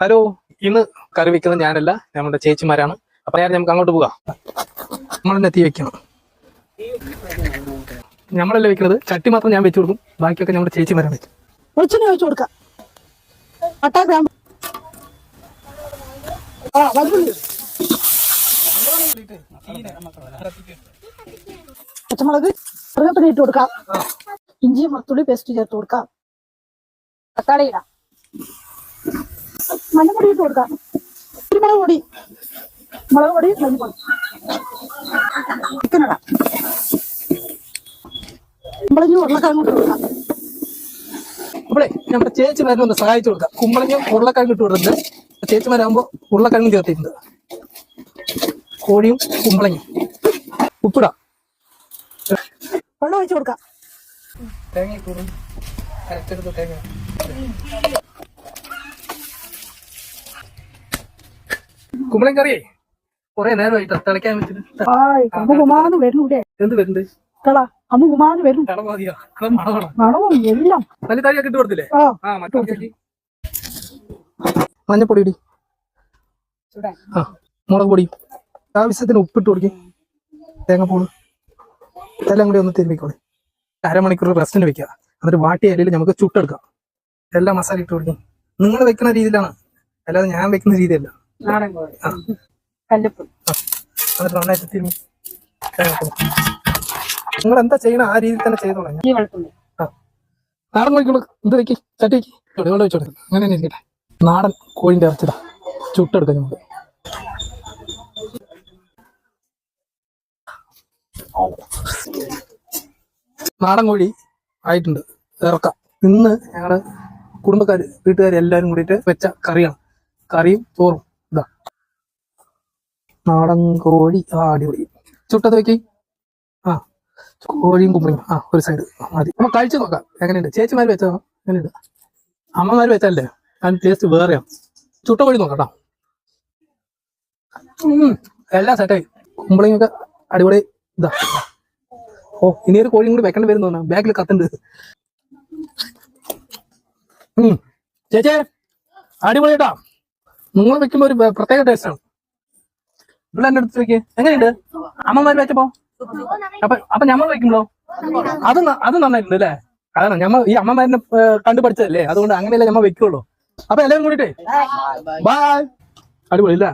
Hello, ഇന്ന് കറി വെക്കുന്നത് ഞാനല്ല, നമ്മുടെ ചേച്ചിമാരാണ്. അപ്പൊ നേരെ നമുക്ക് അങ്ങോട്ട് പോകാം. നമ്മളെന്നെ എത്തി വെക്കണം. നമ്മളല്ലേ വെക്കുന്നത്. ചട്ടി മാത്രം ഞാൻ വെച്ചു കൊടുക്കും, ബാക്കിയൊക്കെ നമ്മുടെ ചേച്ചിമാരാണ് വെച്ചു. വെളിച്ചെണ്ണ ഒഴിച്ചു കൊടുക്കാം. പച്ചമുളക് കറിവേപ്പില ഇട്ട് കൊടുക്കാം. ഇഞ്ചി വെളുത്തുള്ളി പേസ്റ്റ് ചേർത്ത് കൊടുക്കാം. തക്കാളി ഇടാം. മഞ്ഞപ്പൊടി ഇട്ട് കൊടുക്കാം. കുരുമുളക് പൊടി, മുളക് പൊടി, മഞ്ഞപ്പൊടി. ചിക്കൻ ഇടാം. കുമ്പളങ്ങി ഉരുളക്കിഴങ്ങ് ഇട്ട് കൊടുക്കാം. അപ്പോളേ നമ്മുടെ ചേച്ചിമാരെ ഒന്ന് സഹായിച്ചു കൊടുക്കാം. കുമ്പളങ്ങ ഉരുളക്കിഴങ്ങ് ഇട്ട് കൊടുത്തിട്ടുണ്ട്. ചേച്ചിമാരാകുമ്പോൾ ഉരുളക്കിഴങ്ങ് ചേർത്തിട്ടുണ്ട്. കോഴിയും കുമ്പളങ്ങയും ഉപ്പിടാം. വെള്ളം ഒഴിച്ചു കൊടുക്കാം. കുമ്പളങ്ങ കറിയേ കൊറേ നേരമായിട്ട് തിളയ്ക്കാൻ വെച്ചിട്ട് അമ്മുകുമാന്ന് വരുന്നൂടെ? എന്ത് വരുന്നുണ്ട്? അമ്മുകുമാന്ന് വരും. മണവും എല്ലാം നല്ല തടിയൊക്കെ ഇട്ട് കൊടുത്തില്ലേ? മഞ്ഞപ്പൊടി ഇടി. മുളക് പൊടി, ആവശ്യത്തിന് ഉപ്പിട്ട് കൊടുക്കും. തേങ്ങാപ്പൂള് എല്ലാം കൂടി ഒന്ന് തിരുമ്മിക്കോളെ. അരമണിക്കൂർ റെസ്റ്റിന് വെക്കുക. എന്നിട്ട് വാട്ടിയ ഇലയിൽ നമുക്ക് ചുട്ടെടുക്കാം. എല്ലാം മസാല ഇട്ട് കൊടുക്കും. നിങ്ങൾ വെക്കുന്ന രീതിയിലാണ്, അല്ലാതെ ഞാൻ വെക്കുന്ന രീതിയല്ല. കല്ലുപ്പ് എന്നിട്ട് നന്നായിട്ട് തിരുമ്മി നിങ്ങൾ എന്താ ചെയ്യണം ആ രീതിയിൽ തന്നെ ചെയ്തോളാം. നാടൻ കോഴിക്കുള്ള ഇത് വെക്കി, ചട്ടി വെക്കി, വെള്ളം വെച്ചോളൂ. അങ്ങനെ തന്നെ ഇരിക്കട്ടെ. നാടൻ കോഴിന്റെ ഇറച്ചിടാ ചുട്ടെടുക്കാം നമുക്ക്. നാടൻ കോഴി ആയിട്ടുണ്ട്, ഇറക്കാം. ഇന്ന് ഞങ്ങള് കുടുംബക്കാര് വീട്ടുകാർ എല്ലാരും കൂടിയിട്ട് വെച്ച കറിയാണ്. കറിയും ചോറും ഇതാ നാടൻ കോഴി. അടിപൊളി. ചുട്ടത് വെക്കി. കോഴിയും കുമ്പളയും ഒരു സൈഡ് മതി. അപ്പൊ കഴിച്ചു നോക്കാം എങ്ങനെയുണ്ട്. ചേച്ചിമാര് വെച്ചോ എങ്ങനെയുണ്ട്? അമ്മമാര് വെച്ചല്ലേ അതിന് ടേസ്റ്റ് വേറെയാണ്. ചുട്ട കോഴി നോക്കാം കേട്ടോ. എല്ലാം സെറ്റായി. കുമ്പളയൊക്കെ അടിപൊളി. ഇതാ ഇനി ഒരു കോഴിയും കൂടി വെക്കേണ്ടി വരും തോന്നാ. ബാക്കിൽ കത്തുണ്ട്. ചേച്ചേ അടിപൊളി കേട്ടോ. നിങ്ങൾ വെക്കുമ്പോ ഒരു പ്രത്യേക ടേസ്റ്റാണ്. ഇവിടെ എന്റെ അടുത്ത് വെക്ക്. എങ്ങനെയുണ്ട് അമ്മമാര് വെച്ചപ്പോ? അപ്പൊ ഞമ്മ വെക്കുമ്പോ അത് നന്നായിട്ടുണ്ട് അല്ലേ? കാരണം ഞമ്മ ഈ അമ്മമാരിനെ കണ്ടു പഠിച്ചതല്ലേ, അതുകൊണ്ട് അങ്ങനെയല്ലേ ഞമ്മ വെക്കുള്ളൂ. അപ്പൊ എല്ലാവരും കൂടിട്ടേ ബൈ. അടിപൊളി അല്ലേ?